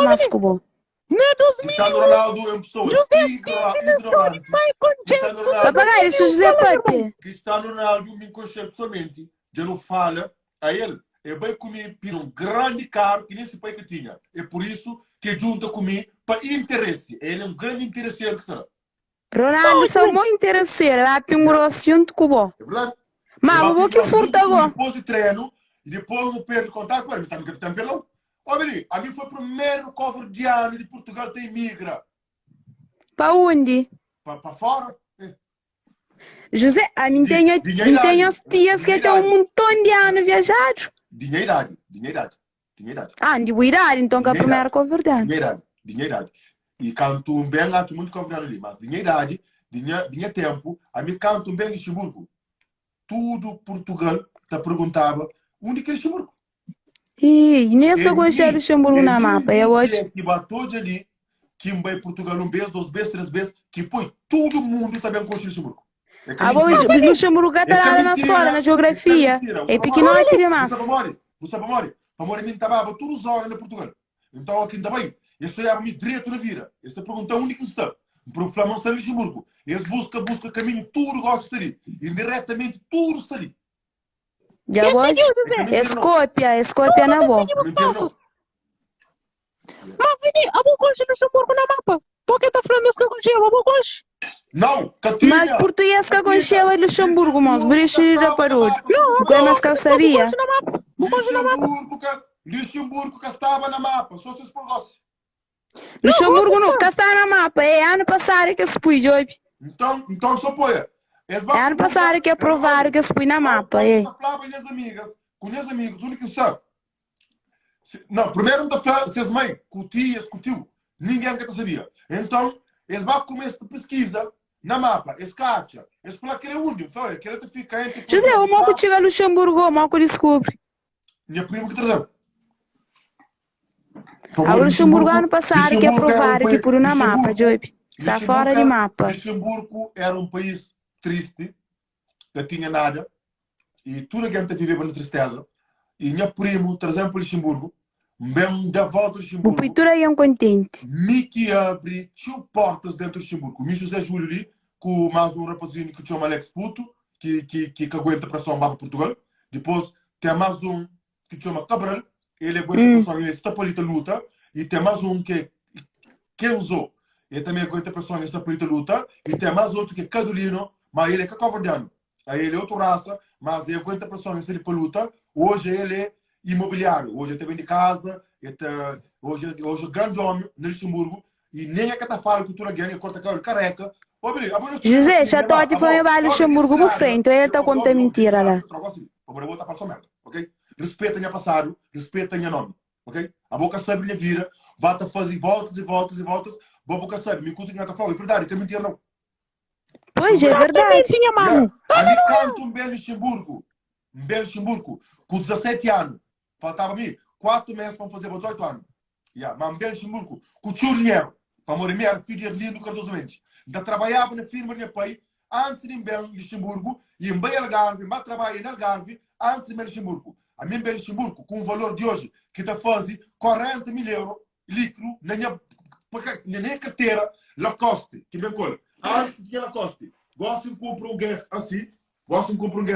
mais que bom. Cristiano Ronaldo é uma pessoa ignorante. Papagaio, isso José Pepe. Cristiano Ronaldo me conhece pessoalmente. Já não fala a ele. É bem comigo por um grande carro que nem se pai que tinha. É por isso que junta comigo para interesse. Ele é um grande interesseiro que será. Ronaldo são muito interesseiro. Lá tem um grosso de cubo. É verdade? Mas eu vou que furta agora. Depois do treino, e depois eu perco contato com ele. Está no tempelão. Olha, a mim foi o primeiro cover de ano de Portugal que imigra. Para onde? Para fora. José, a mim tem as tias que têm um montão de anos viajados. Dinheirade. Ah, de virar, então que é a primeira cover de ano. Dinheirade. E canto bem, acho muito cover ali. Mas dinheirade, dinheiro tempo, a mim canto bem em Luxemburgo. Tudo Portugal te perguntava onde que é Luxemburgo. E nem é que eu conheci Luxemburgo na mapa. Eu hoje. Que bateu ali, que vai Portugal 1 vez, 2 vezes, 3 vezes, que põe todo mundo também conhece Luxemburgo. Luxemburgo está lá na fora, na geografia. É pequeno a tirar mais. Você sabe, Pamori, mim estava todos os anos em Portugal. Então aqui também, isso é a minha direito na vida. Esta pergunta única que está. Para o Flamengo está em Luxemburgo. Eles buscam caminho, tudo gosta de estar ali. Indiretamente, tudo está ali. Já hoje, Escópia na boa. Mas, Vini, a boa concha Luxemburgo na mapa. Por que está falando isso que eu conchei? A boa concha? Não, Catinha. Mas português que conheceu é Luxemburgo, mas Brixe era parado. O que mais que ele sabia? Luxemburgo que estava na mapa, só se por você. Luxemburgo não, que está na mapa. É ano passado que se pôs, Job. Então só põe. É ano passado que aprovaram que se pôs na mapa. É. Com minhas amigas, o único que está. Não, primeiro não está falando, vocês mãe, com tio, ninguém que sabia. Então, eles vão começar a pesquisa na mapa, eles cacham, eles falam que é onde, que ele fica entre... José, o mal que chega a Luxemburgo, o mal que descobre. Minha prima que trazendo. A Luxemburgo ano passado que aprovaram que por na mapa, Job. Está fora de mapa. Luxemburgo era um país triste, não tinha nada, e toda a gente vivia na tristeza. E minha primo, trazendo para Luxemburgo, mesmo da volta de Luxemburgo. O pintura aí é um contente. Me que abre 2 portas dentro de Luxemburgo. Me José Júlio ali, com mais um rapazinho que chama Alex Puto, que aguenta pressão para Portugal. Depois tem mais um que chama Cabral, ele aguenta pressão, ele está para a luta. E tem mais um que usou, ele também aguenta pressão, ele está para a luta. E tem mais outro que é Cadolino, mas ele é cacavardiano. Aí ele é outra raça, mas ele aguenta pressão, ele está para a luta. Hoje ele é imobiliário, hoje ele está de casa, hoje é grande homem no Luxemburgo, e nem é que está falando cultura guiana, corta cabelo careca. José, já estou de fome para Luxemburgo por frente, ele está contando mentira lá. Vou voltar para a sua merda, ok? Respeita minha passado, respeita minha nome, ok? A boca sabe minha vida, bata fazer voltas, a boca sabe, me cozinha está falando, é verdade, que é mentira não. Pois, é verdade. Ali canto um belo Luxemburgo, com 17 anos, faltava-me 4 meses para fazer 18 anos. Mas um belo Luxemburgo, com dinheiro, para morrer minha filha lindo Cardoso Mendes. Ainda trabalhava na firma do meu pai, antes de ir em Luxemburgo, e em Bem Algarve, mas trabalhei em Algarve, antes de ir em Luxemburgo. A mim, Bem Luxemburgo, com o valor de hoje, que está fazendo 40 mil euros líquido na minha carteira, Lacoste, que bem coisa. Antes de Lacoste, gosto de comprar um gás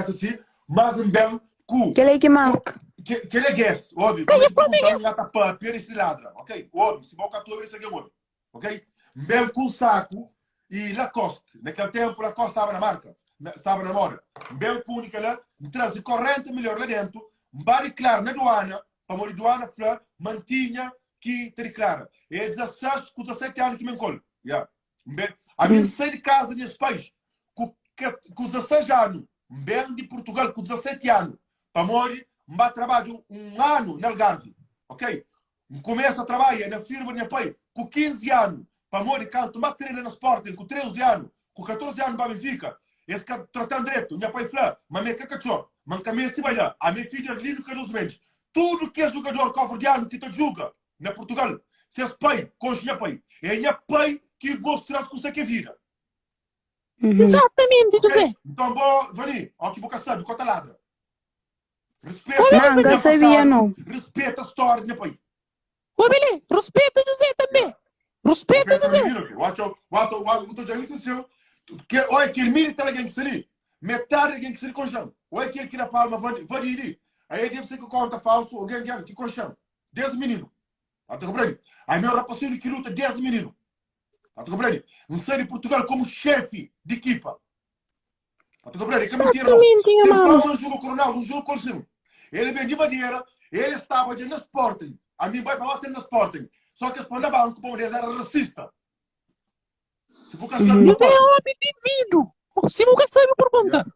assim, mas em bem cu. Que é que marca? Que é gás, óbvio. Como se perguntar, gata papel e ladra, ok? Óbvio, se vou catar isso aqui, óbvio, ok? Bem com saco e Lacoste. Naquele tempo, Lacoste estava na marca, estava na moda. Bem com única lá, me traz 40 milhões lá dentro, bari claro na doana, para morrer doana, mantinha que te declara. É 16, com 17 anos que me encolhe. A minha saí de casa nesse país, com 16 anos, bem de Portugal, com 17 anos, para morrer, vai trabalhar um ano na Algarve, ok? Começa a trabalhar na firma do meu pai, com 15 anos, para morrer, canto, uma treina no Sporting, com 13 anos, com 14 anos, para Benfica. Esse que tratando direito, meu pai falou, mas minha cacachó, mas caminha se vai lá, a minha filha é lindo Cardoso Mendes. Tudo que é jogador covardiano que te joga na Portugal, se é pai, com o meu pai, é meu pai que mostra que você quer vir. Exatamente, José. Então, Vani, ó que boca sabe, conta ladra. Respeita não sabia, não. Respeita a história do meu pai. Ô, Billy, respeita o já disse seu que olha que ele milita alguém que se metade alguém que se concham olha que ele quer palma vai ir aí deve ser que conta falso alguém que concham 10 meninos até compreende aí meu rapaziano que luta 10 meninos até compreende não sai de Portugal como chefe de equipa até compreende que mentira não se fala um jogo coronel um jogo colsino ele vem de Madeira ele estava de no Sporting a mim vai para lá no Sporting só que responde a banco para ele era racista se for caçar José é homem indivíduo. Se nunca sabe pergunta.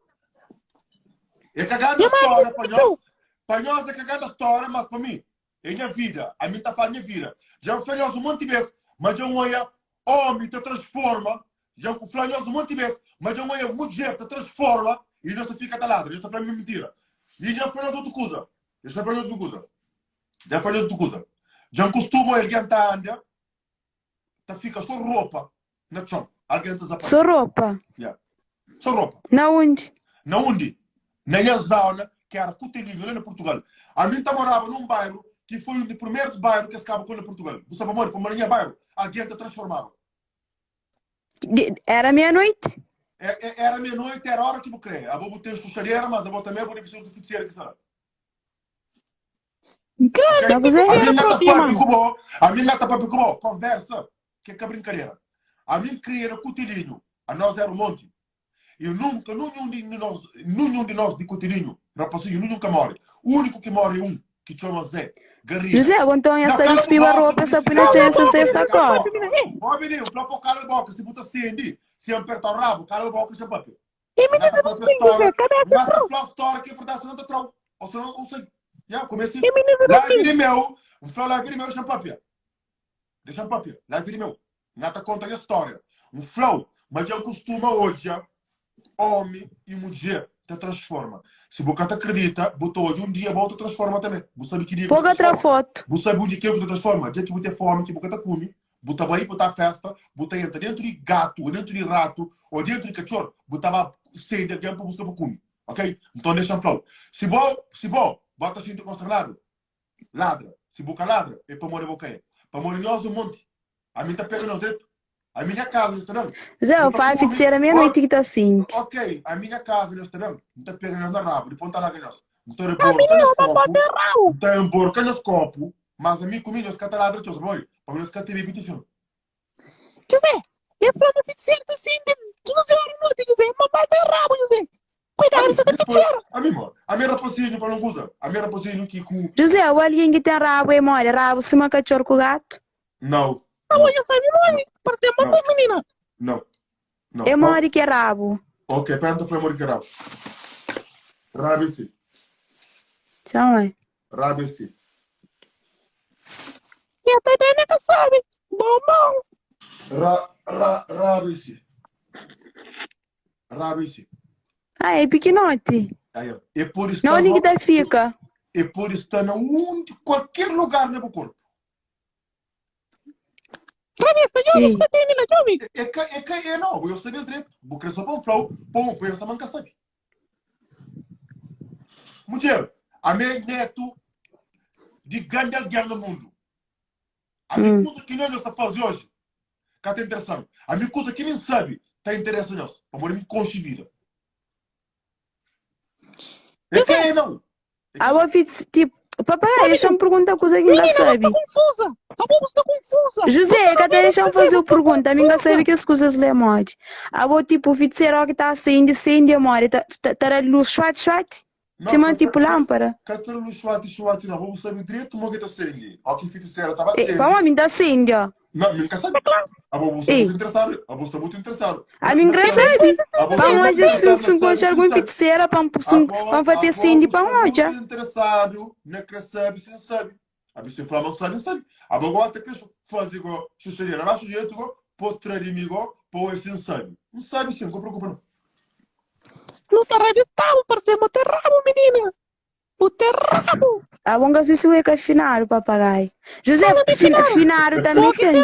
é cagada a história para nós é cagada a história mas para mim é minha vida a mim está falando minha vida já o falhoso um monte de vezes mas eu olho homem te transforma já o falhoso um monte de vezes mas eu olho mulher te transforma e não se fica talado já está falando mentira e já falhoso outra coisa já falhoso outra coisa já falhoso outra coisa já costuma alguém tá anda tá fica só roupa na chão alguém tá desaparece Só roupa. só roupa Na onde? na onde na minha zona que era Cotelinho lá no Portugal a mim tá morava num bairro que foi um dos primeiros bairros que acaba com o Portugal você sabe amor para morar bairro alguém te transformava Era meia-noite? era meia-noite era a hora que eu creio a bobo tem escuchadeira mas a bobo também é beneficiário do feiticeiro que será Grande, a mim gata papi cubo conversa que é brincadeira a mim criei Cotelinho a nós era um monte e nunca nenhum de nós de Cotelinho rapazinho nunca morre o único que morre é um que chama Zé Garriga José, então esta despiva roupa esta punha essa sexta cor. ó menino flá por cala boca se puta cendi se aperta o rabo cala boca se papi E menina não tem José, cadê a gata pessoa? flá história que é verdade não te trau ou se não sei já comecei E menina lá não tem. vire meu flá vire meu deixa papi deixa papi lá vire meu nata conta a história flow mas eu costuma hoje homem e mulher te transforma se você acredita botou hoje dia volta transforma também você sabe que dia Pouca outra foto. você sabe onde que você transforma dia que você tem fome que você tá come você vai botar festa você entra dentro de gato dentro de rato ou dentro de cachorro você vai sem de tempo buscar para comer ok então deixa flow se bom bota cinto consternado ladra se você ladra é para morrer boca aí para morrer nós um monte a mim tá pegando nós direito a minha casa, nós também. José, eu faço feiticeira meia-noite que está assim. Ok, a minha casa, nós também. Não está pegando na rabo, de ponta lá que nós. Não está emborca nos copos, mas a mim comigo, nós cata lá de tchau, boi. Para nós cata repetição. José, eu falo no 27 assim, de 12 horas da noite, José. Mamãe tá rabo, José. Cuidado, você tá pior. A minha rapazinho para não usar. A minha rapazinho que com. José, o alguém que tem rabo e mora, rabo se uma cachorro com gato? Não. Não, eu sabe, mãe. Parece uma menina. Não. Não. É mora que é rabo. Ok, pera, foi amor que rabo. Rabe-se. Tchau, mãe. Rabe-se. E até daí nunca sabe. Bombom. Rabe-se. Rabe-se. Ah, é pequenote. Aí, é por isso Não, onde que tá fica? É por estar onde qualquer lugar no corpo. Revista, eu não escutei nela, eu vi. É não, eu sei direito. Vou crescer para um flow, bom, para essa manca sabe. Mulher, a minha neto de grande alguém no mundo. A minha coisa que nós estamos fazendo hoje, que está interessante. A minha coisa que nem sabe, está interessante nós. A mulher me conche vida. É que é não. A boa tipo, papai, deixa-me perguntar coisa que ninguém sabe. Menina, confusa. A boba está confusa. José, cadê deixa-me fazer a pergunta? Ninguém sabe que as coisas lhe morte. A boa tipo, o feiticeiro que está acende, acende a morte. Está a luz chute. Se manda tipo lâmpada. Catara luz chute, não. Vamos saber direito como é que está acende. Ó, que feiticeira estava acende. Vamos, me dá acende, ó. Não, nunca sabe. A boba está muito interessado. A boba está muito interessado. A mim sabe. Vamos dizer se encontrar algum feiticeira vamos fazer acende para onde? Muito interessado, não quer saber, se sabe. A bicha fala, não sabe. A boba até que fazer igual chucharia. Não acho jeito igual, pode trazer amigo, pode ser sabe. Não sabe sim, não preocupa não. Não tá rabo, parceiro, mas tem rabo, menina. O terrabo. A bonga se sue que é finaro, papagaio. José, finaro também tem,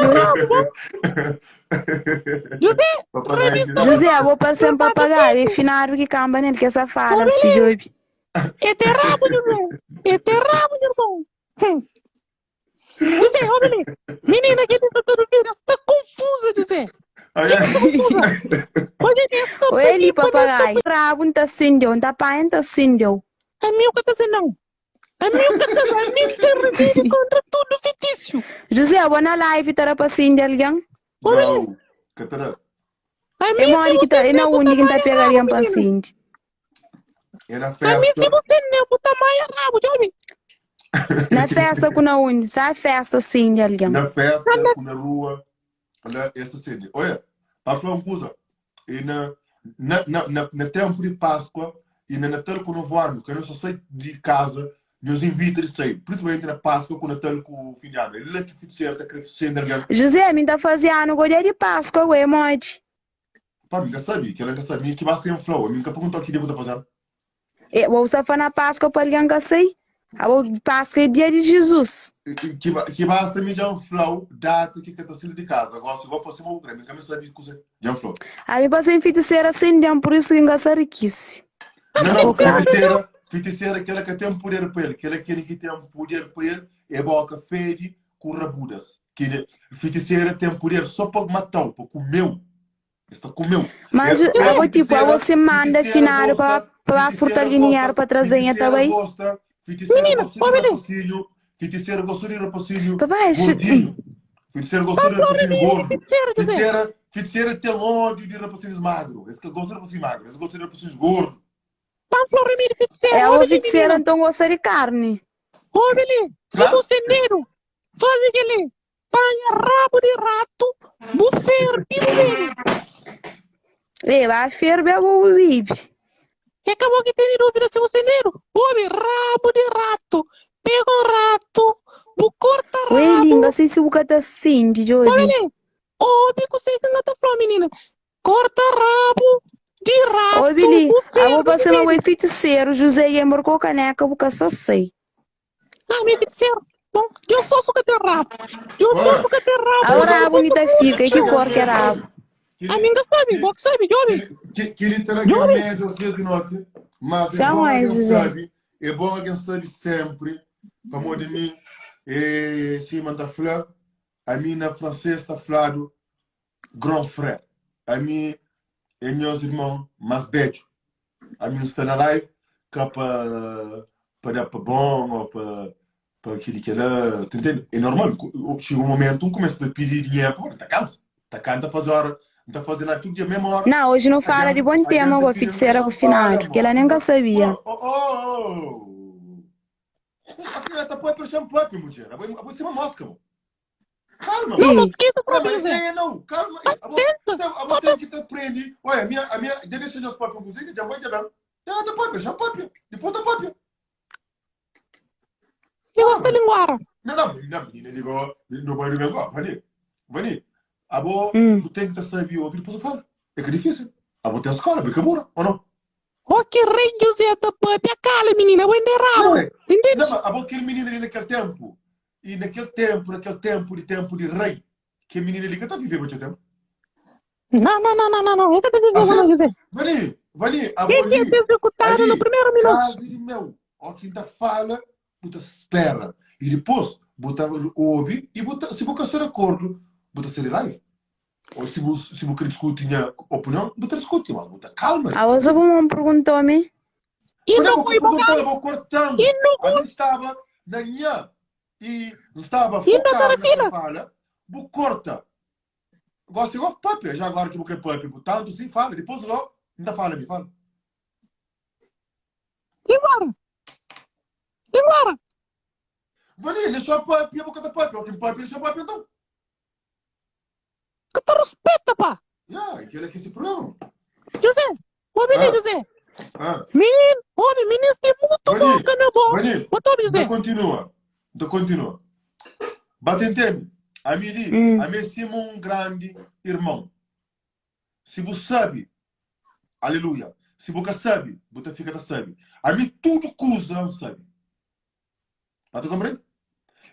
José, vou parecer um papagaio. É finaro que camba nele, que essa fala, se jobe. É terrabo, irmão. É terrabo, irmão. José, olha ali. Menina que está tudo vida, está confusa, José. O ele papagaio. Rabo não tá acendeu, não tá pai não tá acendeu. A minha que tá não. A minha que tá a minha intervir contra tudo fictício. José, vou na live para para acender alguém. Não, Catara. A É minha mole que tá, é na única que tá pegaria para acender. É na A minha festa. se você não botar mais rabo, já ouvi. Na festa com na única, sai festa acende alguém. Na festa, na rua. Olha, essa cena. Olha, para falar uma coisa. E na tempo de Páscoa e na Natal com o Novo Ano, que eu não só sei de casa, nos invita a sair. Principalmente na Páscoa com o Natal com o fim de ano. Ele é que fica certo, que crescendo alguém. José, me tá fazendo goleiro de Páscoa, ué, mode. Pá, nunca sabia, que ela nunca sabia que vai ser um flow. Eu nunca perguntou o que devo estar fazendo. Vou só na Páscoa para alguém que sei. A Páscoa é dia de Jesus. Que basta me já um flow, data que está saindo de casa. Agora, se eu vou fazer uma outra, nunca me sabia que você já um flow. A mim passei em feiticeira acendendo, por isso que engaça riquice. Não, Claro. feiticeira, aquela que tem um poder para ele, aquela que tem um poder para ele, é boca fede com rabudas. Feiticeira tem poder só para matar, para comer. Está comeu. Mas eu vou tipo, você manda final para fortalecer para trazer também. Feiticeira gosta de rapacinho Papai, gordinho. Feiticeira gosta de rapacinho gordo. Feiticeira tem ódio de rapacinhos magros. Esse que gosta de rapacinho magro. Esse gosta de rapacinhos gordos. Panflor Remídio feiticeiro. É o feiticeiro, então gosta de carne. Ô, Beli, se você nero, faz aquele panha rabo de rato, bufer, pirubeiro. Vai ferver o bibi. E acabou que tem dúvida se você nero. Ô, rabo de rato, pega um rato, corta rabo. Oi, linda, sei se o cara tá assim, de Ô, hoje. Beli, ô, bico sei que não tá falando, menina. Corta rabo de rato. Oi, Billy, eu vou passar uma oi feiticeiro, José e embarcou caneca, eu vou só sei. Ah, meu feiticeiro. Bom, eu sou o que tem rabo. Eu sou o que tem rabo. Agora a bonita fica, e que cor que era rabo? A minha sabe, você sabe, Johnny. Que ele está naquele médio, às vezes, note. Mas é bom alguém sabe. É bom alguém sabe sempre. Como de mim, se manda flor. A mim, na francês, está falado grand frère. A mim, é meus irmãos mais velhos. A mim está na live, que para dar para bom, ou para aquilo que ela. Entende? É normal. Chega um momento, começa a pedir dinheiro. Está cansa. Está cansa a fazer hora. Não está fazendo tudo de mesma hora. Não, hoje não fala de bom tema, agora feiticeira com o final, porque ela nem sabia. Aquela tá pode prestar um próprio, mulher. Você é uma mosca, mano. Calma, mano. Não, calma. A você que te prende. Olha, a minha, deixa os próprios cozinhos, já vai, já vai. Já pode prestar próprio. Depois da própria. Eu gosto de linguar. Não, menina, ligou. Não vai do meu igual. Vani. A boa, tu tem que saber ouvir, depois eu falo. É que é difícil. A boa tem a escola, bem cabura, ou não? Oh, que rei José, tá pé, cala, menina, eu ainda Não, rabo. Entende? Não, mas a boa aquele menino ali naquele tempo. E naquele tempo de rei. Que menino ali que está vivendo muito tempo. Não. Eu tô dizendo, José. Vani, a boa ali. Quem é executado no primeiro minuto? Quase meu. Ó, quem tá fala, bota espera. E depois, bota ouve e bota, se você ser de acordo, bota ser live. Ou se você quer discutir a opinião, bota discutir, mas bota calma. A você me perguntou a mim? E não foi eu vou cortando. A mim estava na minha e estava focado na fala, vou corta. Agora se eu papo, já agora que eu quero papo, portanto, sim, fala. Depois eu ainda fala, me fala. Embora. Vani, deixa eu papo, eu vou cantar papo. Eu quero papo, deixa eu papo, então. Que tu respeita, pá. Aquele aqui esse problema. José, ouve, José. Menino, tem muito bom, que não é bom. Vani, então continua. Bate entende? A mim sim um grande irmão. Se você sabe, aleluia. Se você sabe, você fica sabe. A mim tudo coisa não sabe. Tá tu compreende?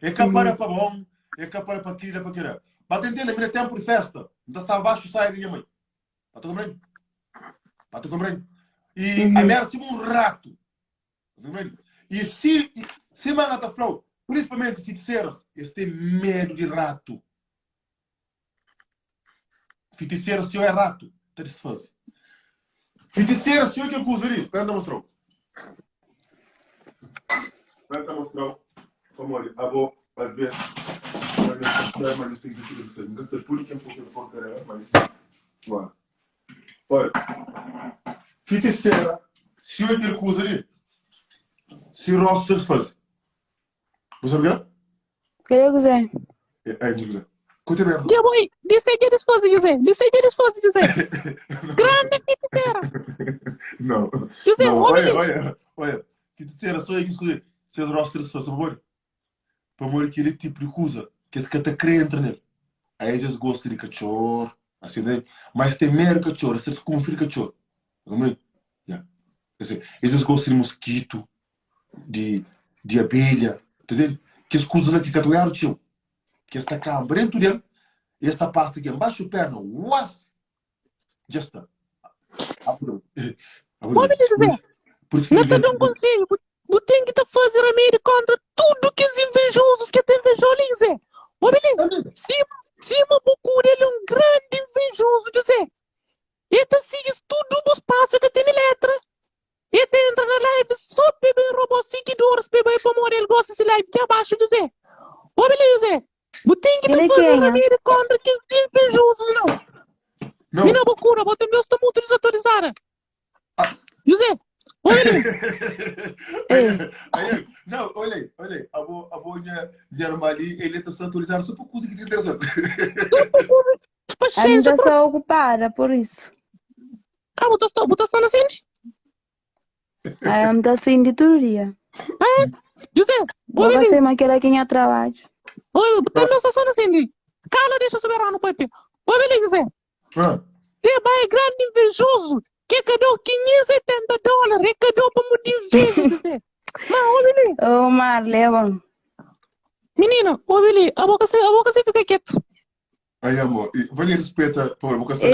É capaz para bom, é capaz para aquilo, para aquilo. Bate entende? A minha tempo de festa. Então está abaixo sai minha mãe. Tá tu compreende? Tá tu compreende? E a minha é um rato. Tá tu compreende? E se manga tá flow, principalmente feiticeiras, eles têm medo de rato. Feiticeiro seu é rato. Tá desfaz. Feiticeiro seu que eu usaria. Pera, mostrou. Pera, mostrou. Vamos ali. Abo, às vezes. Mas eu tenho que dizer. Não sei por que é um pouco de porcaria, mas. Olha. Feiticeira. Seu que eu usaria. Se o rosto desfaz. Você sabe o que é? Queria dizer. É, José. Conta mesmo. Já boy, disse aí disfosse, José. Disse aí disfosse, José. Grande feiticeira. Não. José, Não, olha. olha. Feiticeira, só aí que escolher. Se os rostos desfaz, amor. Para amor aquele tipo de coisa. Que esse que até crê entre nele. Aí eles gostam de cachorro. Assim, né? Mas tem meio cachorro. Eles confirmam cachorro. Entendeu? Yeah. Eles gostam de mosquito. De abelha. Entendeu? Que as coisas aqui que atuaram, tio. Que esta câmara dentro dele, e esta pasta aqui embaixo da perna, uas, já está. Por isso que Não te dou um conselho. Você tem que fazer remédio contra tudo que os invejosos que tem invejoso ali, José. Ô, beleza? Sima Bucura, ele é um grande invejoso, José. Ele sigue tudo os passos que tem na letra. Ele entra na live só para roubar seguidores, para morrer, ele gosta de live de abaixo, José. Ô, beleza, José? Você tem que fazer remédio contra que os invejosos, não. Não. Mina Bucura, você me está muito desautorizada. José, olha. Não, olha aí. A boa ali, ele está autorizado só por coisa que tem interessante. A gente está ocupada, por isso. Ah, você está nascendo? Ah, eu estou assim de todo dia. José, vou ser aquela que tinha trabalho. Oi, você não está nascendo. Cala, deixa eu subir lá no papi. Oi, beleza, José. Ele é grande invejoso. Que cadê 570 dólares? Que cadê para me dividir? Não, Billy. Ô, Marley, menina, ô, Billy, a boca você fica quieto. Aí, amor, vale respeita, por boca você.